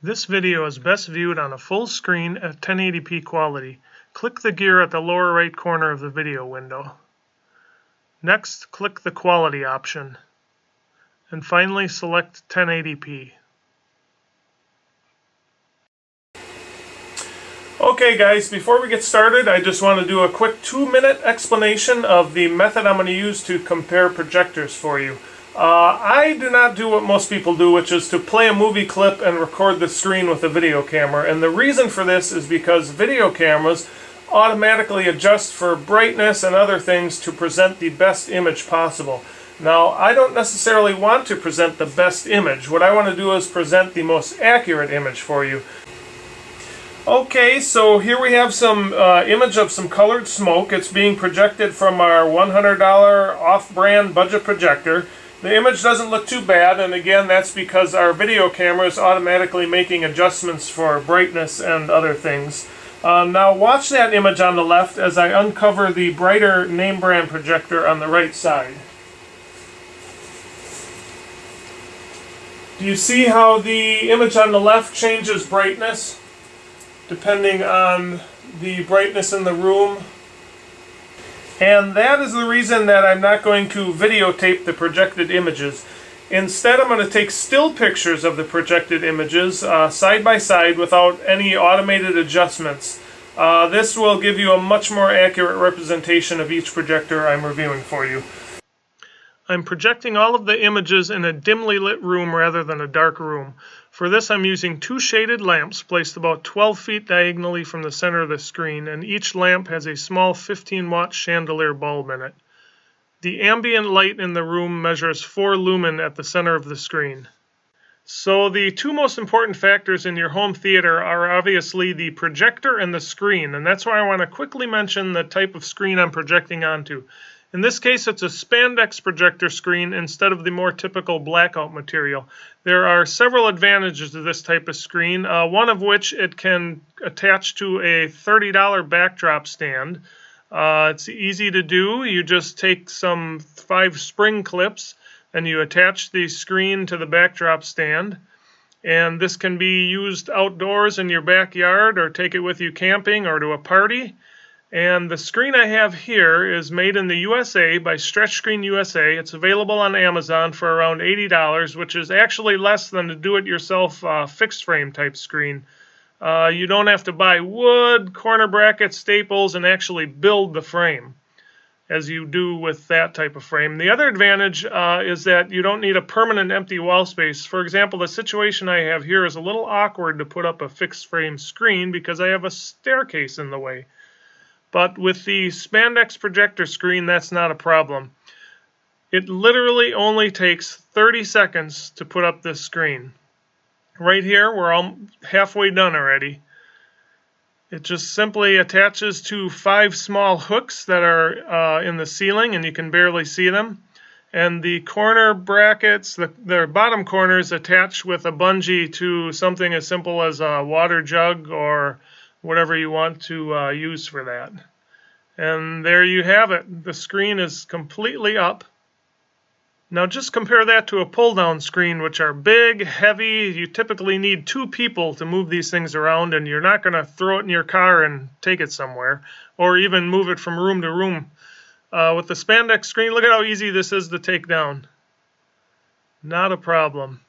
This video is best viewed on a full screen at 1080p quality. Click the gear at the lower right corner of the video window. Next, click the quality option. And finally, select 1080p. Okay guys, before we get started, I just want to do a quick 2-minute explanation of the method I'm going to use to compare projectors for you. I do not do what most people do, which is to play a movie clip and record the screen with a video camera. And the reason for this is because video cameras automatically adjust for brightness and other things to present the best image possible. Now, I don't necessarily want to present the best image. What I want to do is present the most accurate image for you. Okay, so here we have some image of some colored smoke. It's being projected from our $100 off-brand budget projector. The image doesn't look too bad, and again, that's because our video camera is automatically making adjustments for brightness and other things. Now watch that image on the left as I uncover the brighter name brand projector on the right side. Do you see how the image on the left changes brightness depending on the brightness in the room? And that is the reason that I'm not going to videotape the projected images. Instead, I'm going to take still pictures of the projected images side by side without any automated adjustments. This will give you a much more accurate representation of each projector I'm reviewing for you. I'm projecting all of the images in a dimly lit room rather than a dark room. For this, I'm using 2 shaded lamps placed about 12 feet diagonally from the center of the screen, and each lamp has a small 15-watt chandelier bulb in it. The ambient light in the room measures 4 lumen at the center of the screen. So the 2 most important factors in your home theater are obviously the projector and the screen, and that's why I want to quickly mention the type of screen I'm projecting onto. In this case, it's a Spandex projector screen instead of the more typical blackout material. There are several advantages to this type of screen, one of which it can attach to a $30 backdrop stand. It's easy to do. You just take some 5 spring clips and you attach the screen to the backdrop stand. And this can be used outdoors in your backyard, or take it with you camping or to a party. And the screen I have here is made in the USA by Stretch Screen USA. It's available on Amazon for around $80, which is actually less than a do-it-yourself fixed frame type screen. You don't have to buy wood, corner brackets, staples, and actually build the frame as you do with that type of frame. The other advantage is that you don't need a permanent empty wall space. For example, the situation I have here is a little awkward to put up a fixed frame screen because I have a staircase in the way. But with the Spandex projector screen, that's not a problem. It literally only takes 30 seconds to put up this screen. Right here, we're all halfway done already. It just simply attaches to 5 small hooks that are in the ceiling, and you can barely see them. And the corner brackets, the bottom corners, attach with a bungee to something as simple as a water jug or whatever you want to use for that. And there you have it. The screen is completely up. Now just compare that to a pull-down screen, which are big, heavy. You typically need 2 people to move these things around, and you're not going to throw it in your car and take it somewhere, or even move it from room to room. With the Spandex screen, look at how easy this is to take down. Not a problem.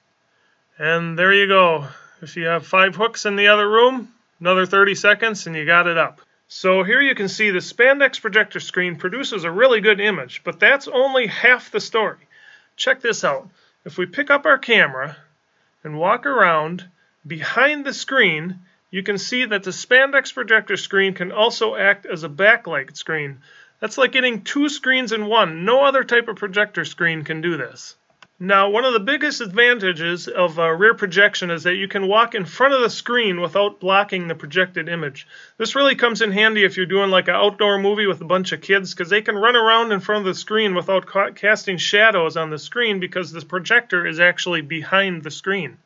And there you go. If you have 5 hooks in the other room, another 30 seconds and you got it up. So here you can see the Spandex projector screen produces a really good image, but that's only half the story. Check this out. If we pick up our camera and walk around behind the screen, you can see that the Spandex projector screen can also act as a backlight screen. That's like getting 2 screens in one. No other type of projector screen can do this. Now, one of the biggest advantages of rear projection is that you can walk in front of the screen without blocking the projected image. This really comes in handy if you're doing like an outdoor movie with a bunch of kids, because they can run around in front of the screen without casting shadows on the screen because the projector is actually behind the screen.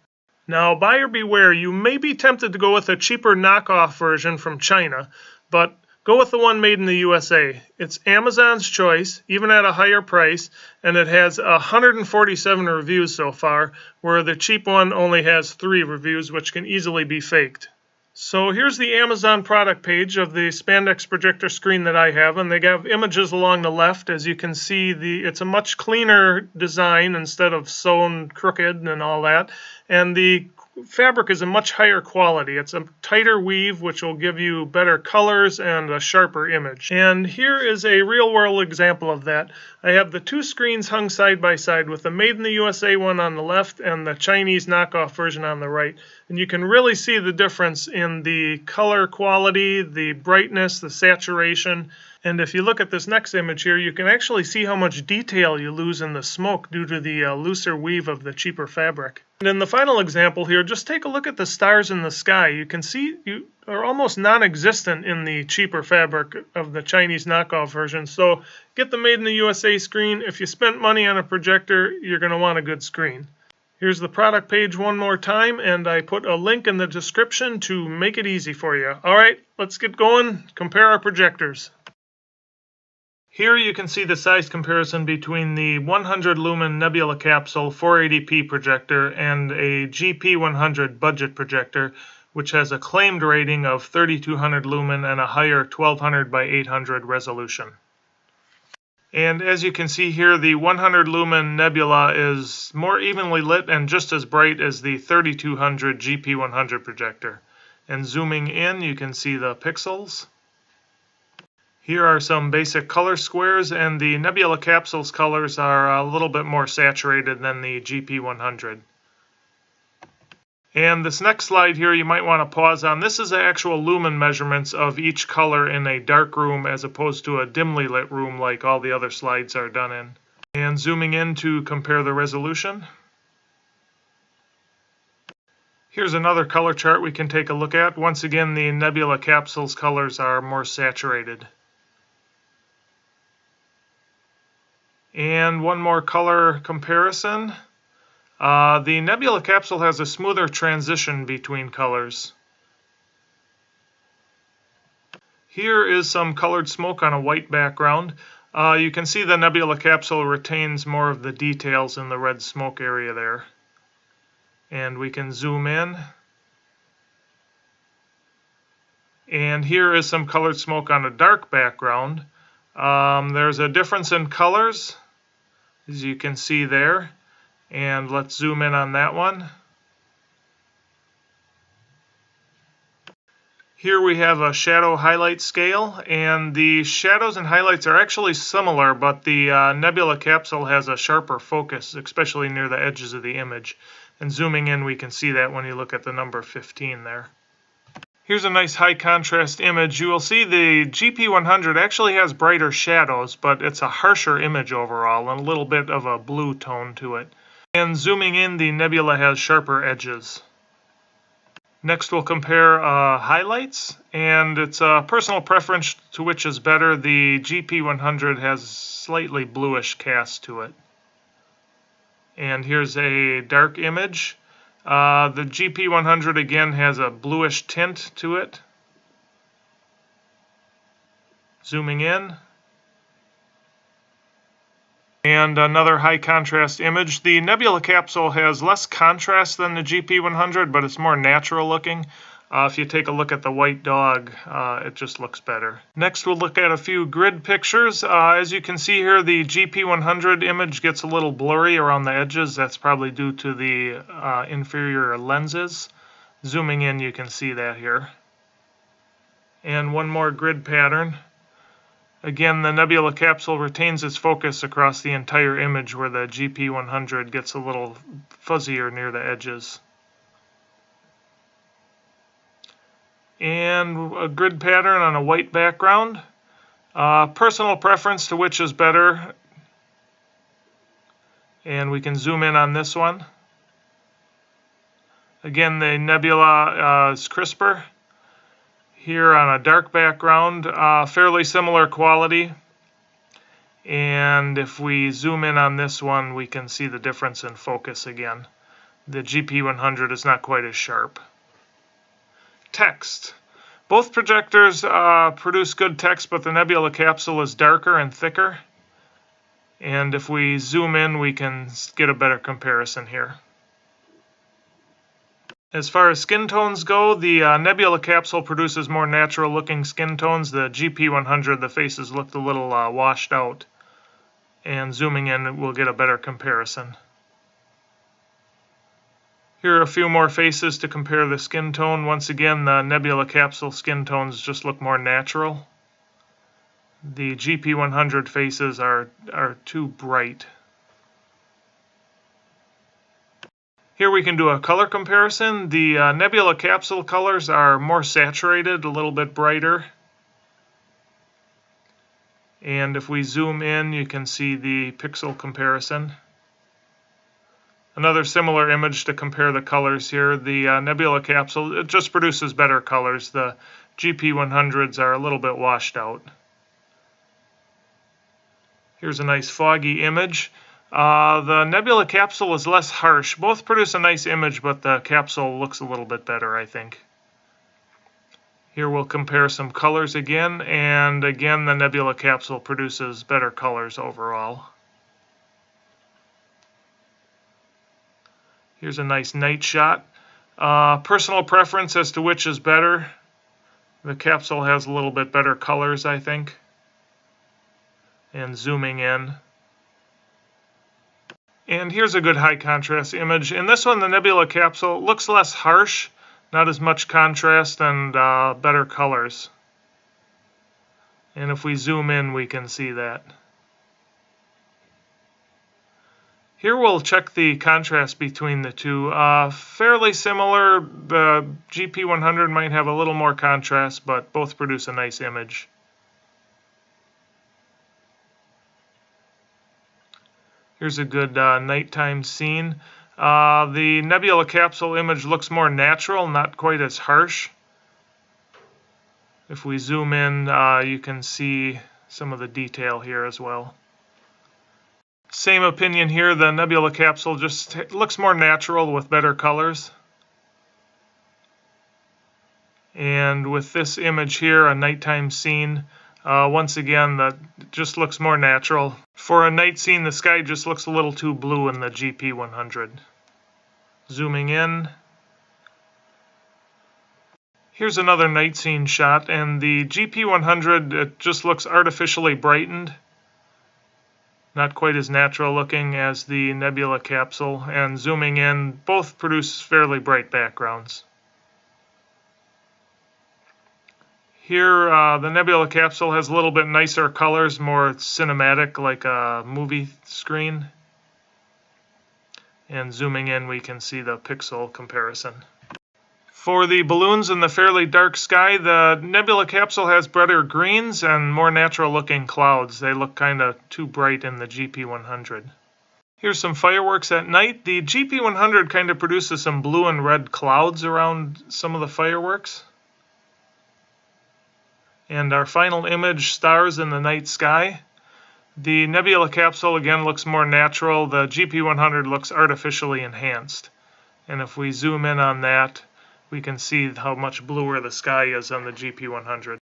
Now, buyer beware, you may be tempted to go with a cheaper knockoff version from China, but Go with the one made in the USA. It's Amazon's choice, even at a higher price, and it has 147 reviews so far, where the cheap one only has 3 reviews, which can easily be faked. So here's the Amazon product page of the Spandex projector screen that I have, and they have images along the left. As you can see, it's a much cleaner design instead of sewn crooked and all that, and the fabric is a much higher quality. It's a tighter weave, which will give you better colors and a sharper image. And here is a real-world example of that. I have the 2 screens hung side by side with the Made in the USA one on the left and the Chinese knockoff version on the right. And you can really see the difference in the color quality, the brightness, the saturation. And if you look at this next image here, you can actually see how much detail you lose in the smoke due to the looser weave of the cheaper fabric. And in the final example here, just take a look at the stars in the sky. You can see you are almost non-existent in the cheaper fabric of the Chinese knockoff version. So get the Made in the USA screen. If you spent money on a projector, you're going to want a good screen. Here's the product page one more time, and I put a link in the description to make it easy for you. All right, let's get going. Compare our projectors. Here you can see the size comparison between the 100 lumen Nebula Capsule 480p projector and a GP100 Budget projector, which has a claimed rating of 3200 lumen and a higher 1200 by 800 resolution. And as you can see here, the 100 lumen Nebula is more evenly lit and just as bright as the 3200 GP100 projector. And zooming in, you can see the pixels. Here are some basic color squares, and the Nebula Capsule's colors are a little bit more saturated than the GP100. And this next slide here you might want to pause on. This is the actual lumen measurements of each color in a dark room as opposed to a dimly lit room like all the other slides are done in. And zooming in to compare the resolution. Here's another color chart we can take a look at. Once again, the Nebula Capsule's colors are more saturated. And one more color comparison. The Nebula Capsule has a smoother transition between colors. Here is some colored smoke on a white background. You can see the Nebula Capsule retains more of the details in the red smoke area there. And we can zoom in. And here is some colored smoke on a dark background. There's a difference in colors, as you can see there. And let's zoom in on that one. Here we have a shadow highlight scale, and the shadows and highlights are actually similar, but the Nebula Capsule has a sharper focus, especially near the edges of the image. And zooming in, we can see that when you look at the number 15 there. Here's a nice high contrast image. You will see the GP100 actually has brighter shadows, but it's a harsher image overall and a little bit of a blue tone to it. And zooming in, the Nebula has sharper edges. Next we'll compare highlights, and it's a personal preference to which is better. The GP100 has slightly bluish cast to it. And here's a dark image. The GP100 again has a bluish tint to it. Zooming in. And another high contrast image. The Nebula Capsule has less contrast than the GP100, but it's more natural looking. If you take a look at the white dog, it just looks better. Next we'll look at a few grid pictures. As you can see here, the GP100 image gets a little blurry around the edges. That's probably due to the inferior lenses. Zooming in, you can see that here. And one more grid pattern. Again, the Nebula Capsule retains its focus across the entire image, where the GP100 gets a little fuzzier near the edges. And a grid pattern on a white background. Personal preference to which is better. And we can zoom in on this one. Again, the Nebula is crisper. Here on a dark background, fairly similar quality. And if we zoom in on this one, we can see the difference in focus again. The GP100 is not quite as sharp. Text. Both projectors produce good text, but the Nebula Capsule is darker and thicker. And if we zoom in, we can get a better comparison here. As far as skin tones go, the Nebula Capsule produces more natural looking skin tones. The GP100, the faces looked a little washed out. And zooming in, we'll get a better comparison. Here are a few more faces to compare the skin tone. Once again, the Nebula Capsule skin tones just look more natural. The GP100 faces are too bright. Here we can do a color comparison. The Nebula Capsule colors are more saturated, a little bit brighter. And if we zoom in, you can see the pixel comparison. Another similar image to compare the colors here. The Nebula Capsule, it just produces better colors. The GP100s are a little bit washed out. Here's a nice foggy image. The Nebula Capsule is less harsh. Both produce a nice image, but the capsule looks a little bit better, I think. Here we'll compare some colors again, and again the Nebula Capsule produces better colors overall. Here's a nice night shot. Personal preference as to which is better. The capsule has a little bit better colors, I think. And zooming in. And here's a good high contrast image. In this one, the Nebula Capsule looks less harsh, not as much contrast, and better colors. And if we zoom in, we can see that. Here we'll check the contrast between the two. Fairly similar. The GP100 might have a little more contrast, but both produce a nice image. Here's a good nighttime scene. The Nebula Capsule image looks more natural, not quite as harsh. If we zoom in, you can see some of the detail here as well. Same opinion here, the Nebula Capsule just looks more natural with better colors. And with this image here, a nighttime scene, once again, that just looks more natural. For a night scene, the sky just looks a little too blue in the GP100. Zooming in. Here's another night scene shot, and the GP100, it just looks artificially brightened. Not quite as natural looking as the Nebula Capsule, and zooming in, both produce fairly bright backgrounds. Here, the Nebula Capsule has a little bit nicer colors, more cinematic, like a movie screen. And zooming in, we can see the pixel comparison. For the balloons in the fairly dark sky, the Nebula Capsule has brighter greens and more natural looking clouds. They look kind of too bright in the GP100. Here's some fireworks at night. The GP100 kind of produces some blue and red clouds around some of the fireworks. And our final image, stars in the night sky. The Nebula Capsule again looks more natural. The GP100 looks artificially enhanced. And if we zoom in on that, we can see how much bluer the sky is on the GP100.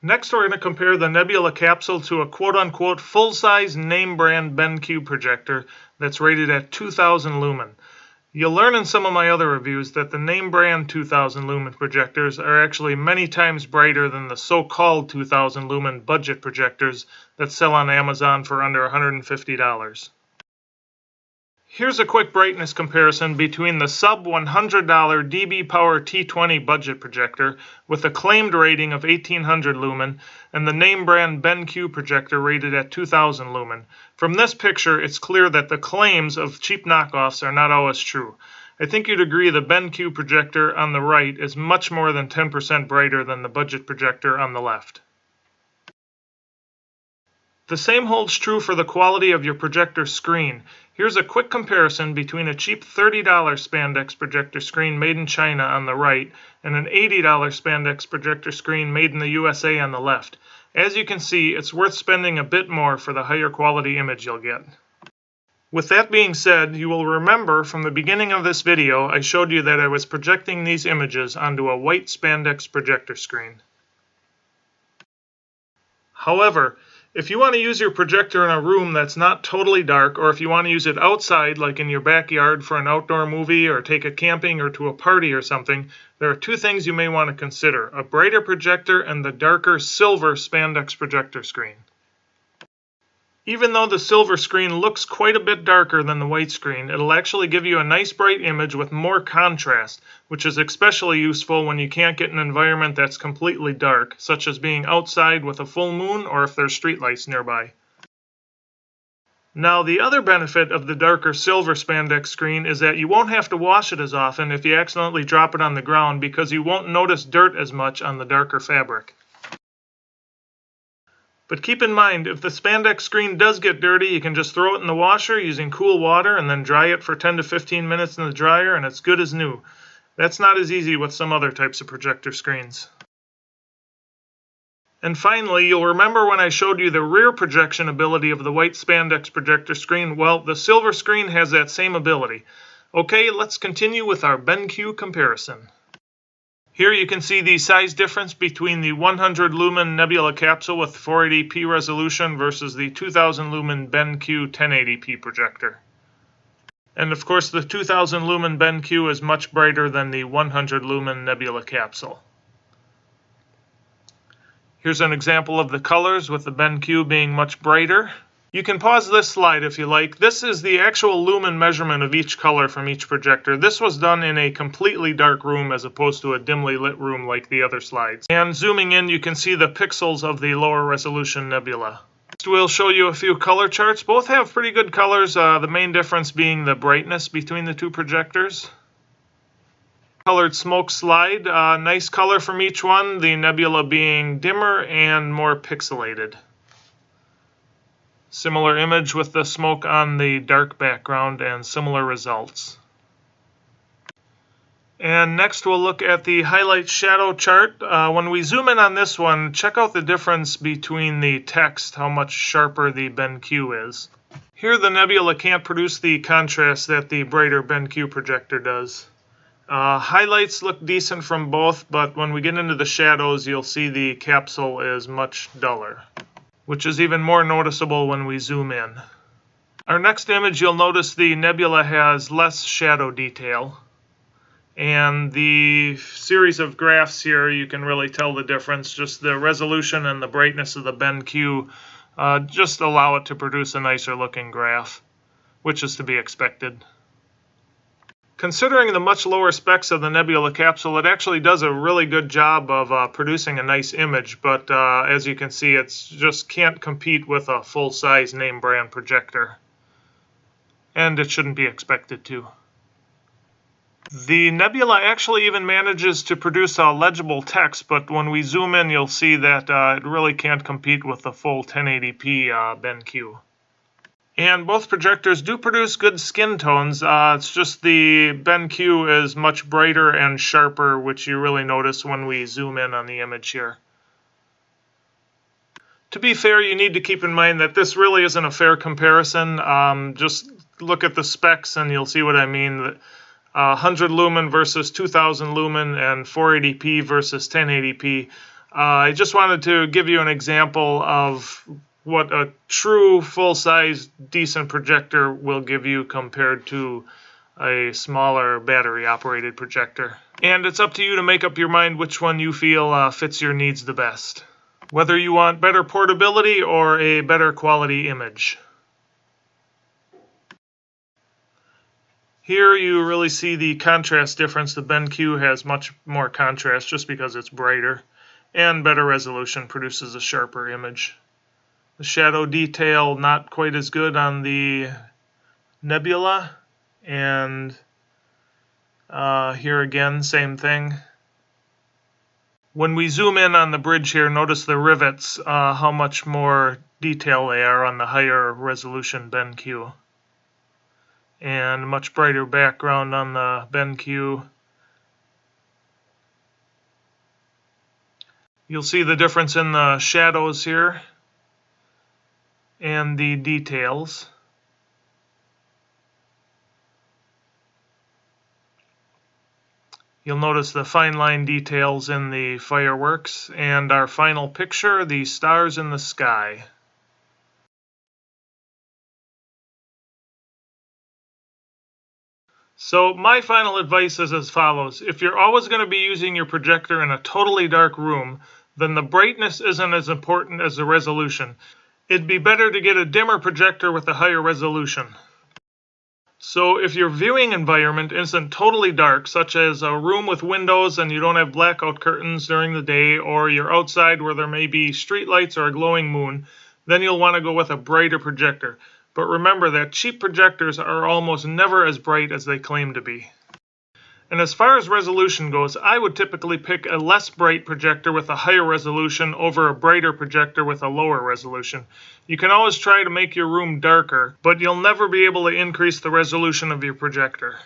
Next, we're going to compare the Nebula Capsule to a quote-unquote full-size name-brand BenQ projector that's rated at 2000 lumen. You'll learn in some of my other reviews that the name-brand 2000 lumen projectors are actually many times brighter than the so-called 2000 lumen budget projectors that sell on Amazon for under $150. Here's a quick brightness comparison between the sub-$100 dB Power T20 budget projector with a claimed rating of 1800 lumen and the name brand BenQ projector rated at 2000 lumen. From this picture, it's clear that the claims of cheap knockoffs are not always true. I think you'd agree the BenQ projector on the right is much more than 10% brighter than the budget projector on the left. The same holds true for the quality of your projector screen. Here's a quick comparison between a cheap $30 Spandex projector screen made in China on the right and an $80 Spandex projector screen made in the USA on the left. As you can see, it's worth spending a bit more for the higher quality image you'll get. With that being said, you will remember from the beginning of this video I showed you that I was projecting these images onto a white spandex projector screen. However, if you want to use your projector in a room that's not totally dark, or if you want to use it outside, like in your backyard for an outdoor movie, or take it camping or to a party or something, there are two things you may want to consider: a brighter projector and the darker silver spandex projector screen. Even though the silver screen looks quite a bit darker than the white screen, it'll actually give you a nice bright image with more contrast, which is especially useful when you can't get an environment that's completely dark, such as being outside with a full moon or if there's streetlights nearby. Now, the other benefit of the darker silver spandex screen is that you won't have to wash it as often if you accidentally drop it on the ground, because you won't notice dirt as much on the darker fabric. But keep in mind, if the spandex screen does get dirty, you can just throw it in the washer using cool water and then dry it for 10 to 15 minutes in the dryer and it's good as new. That's not as easy with some other types of projector screens. And finally, you'll remember when I showed you the rear projection ability of the white spandex projector screen. Well, the silver screen has that same ability. Okay, let's continue with our BenQ comparison. Here you can see the size difference between the 100 lumen Nebula Capsule with 480p resolution versus the 2000 lumen BenQ 1080p projector. And of course the 2000 lumen BenQ is much brighter than the 100 lumen Nebula Capsule. Here's an example of the colors, with the BenQ being much brighter. You can pause this slide if you like. This is the actual lumen measurement of each color from each projector. This was done in a completely dark room as opposed to a dimly lit room like the other slides. And zooming in, you can see the pixels of the lower resolution nebula. Next, we'll show you a few color charts. Both have pretty good colors, the main difference being the brightness between the two projectors. Colored smoke slide, nice color from each one, the nebula being dimmer and more pixelated. Similar image with the smoke on the dark background and similar results. And next we'll look at the highlight shadow chart. When we zoom in on this one, check out the difference between the text, how much sharper the BenQ is. Here the nebula can't produce the contrast that the brighter BenQ projector does. Highlights look decent from both, but when we get into the shadows, you'll see the capsule is much duller, which is even more noticeable when we zoom in. Our next image, you'll notice the nebula has less shadow detail. And the series of graphs here, you can really tell the difference. Just the resolution and the brightness of the BenQ just allow it to produce a nicer looking graph, which is to be expected. Considering the much lower specs of the Nebula Capsule, it actually does a really good job of producing a nice image, but as you can see, it just can't compete with a full-size name brand projector. And it shouldn't be expected to. The Nebula actually even manages to produce legible text, but when we zoom in, you'll see that it really can't compete with the full 1080p BenQ. And both projectors do produce good skin tones. It's just the BenQ is much brighter and sharper, which you really notice when we zoom in on the image here. To be fair, you need to keep in mind that this really isn't a fair comparison. Just look at the specs and you'll see what I mean. 100 lumen versus 2000 lumen and 480p versus 1080p. I just wanted to give you an example of what a true full-size decent projector will give you compared to a smaller battery-operated projector. And it's up to you to make up your mind which one you feel fits your needs the best, whether you want better portability or a better quality image. Here you really see the contrast difference. The BenQ has much more contrast just because it's brighter, and better resolution produces a sharper image. The shadow detail not quite as good on the Nebula, and here again, same thing. When we zoom in on the bridge here, notice the rivets, how much more detail they are on the higher resolution BenQ. And much brighter background on the BenQ. You'll see the difference in the shadows here and the details. You'll notice the fine line details in the fireworks, and our final picture, the stars in the sky. So my final advice is as follows. If you're always going to be using your projector in a totally dark room, then the brightness isn't as important as the resolution. It'd be better to get a dimmer projector with a higher resolution. So if your viewing environment isn't totally dark, such as a room with windows and you don't have blackout curtains during the day, or you're outside where there may be street lights or a glowing moon, then you'll want to go with a brighter projector. But remember that cheap projectors are almost never as bright as they claim to be. And as far as resolution goes, I would typically pick a less bright projector with a higher resolution over a brighter projector with a lower resolution. You can always try to make your room darker, but you'll never be able to increase the resolution of your projector.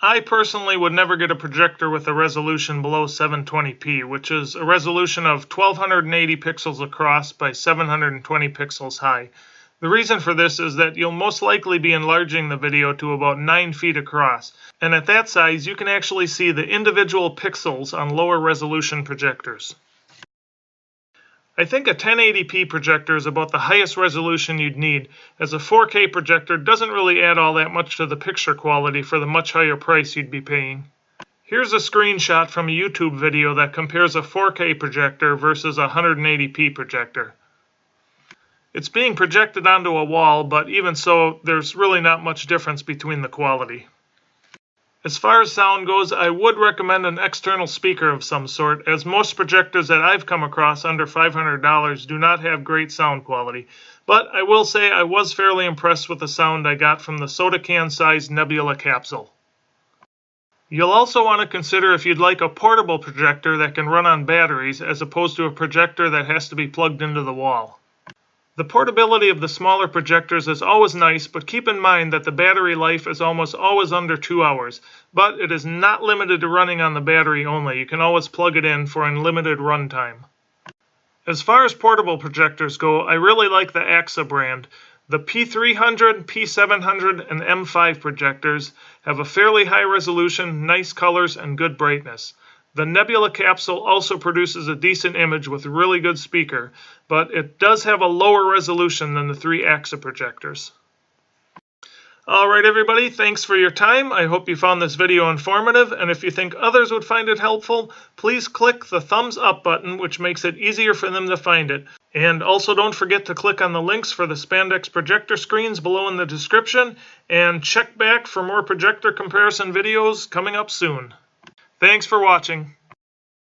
I personally would never get a projector with a resolution below 720p, which is a resolution of 1280 pixels across by 720 pixels high. The reason for this is that you'll most likely be enlarging the video to about 9 feet across, and at that size you can actually see the individual pixels on lower resolution projectors. I think a 1080p projector is about the highest resolution you'd need, as a 4K projector doesn't really add all that much to the picture quality for the much higher price you'd be paying. Here's a screenshot from a YouTube video that compares a 4K projector versus a 180p projector. It's being projected onto a wall, but even so, there's really not much difference between the quality. As far as sound goes, I would recommend an external speaker of some sort, as most projectors that I've come across under $500 do not have great sound quality. But I will say I was fairly impressed with the sound I got from the soda can-sized Nebula Capsule. You'll also want to consider if you'd like a portable projector that can run on batteries, as opposed to a projector that has to be plugged into the wall. The portability of the smaller projectors is always nice, but keep in mind that the battery life is almost always under 2 hours. But it is not limited to running on the battery only. You can always plug it in for unlimited runtime. As far as portable projectors go, I really like the AXA brand. The P300, P700, and M5 projectors have a fairly high resolution, nice colors, and good brightness. The Nebula Capsule also produces a decent image with a really good speaker, but it does have a lower resolution than the 3 AXA projectors. Alright everybody, thanks for your time. I hope you found this video informative, and if you think others would find it helpful, please click the thumbs up button, which makes it easier for them to find it. And also don't forget to click on the links for the Spandex projector screens below in the description, and check back for more projector comparison videos coming up soon. Thanks for watching.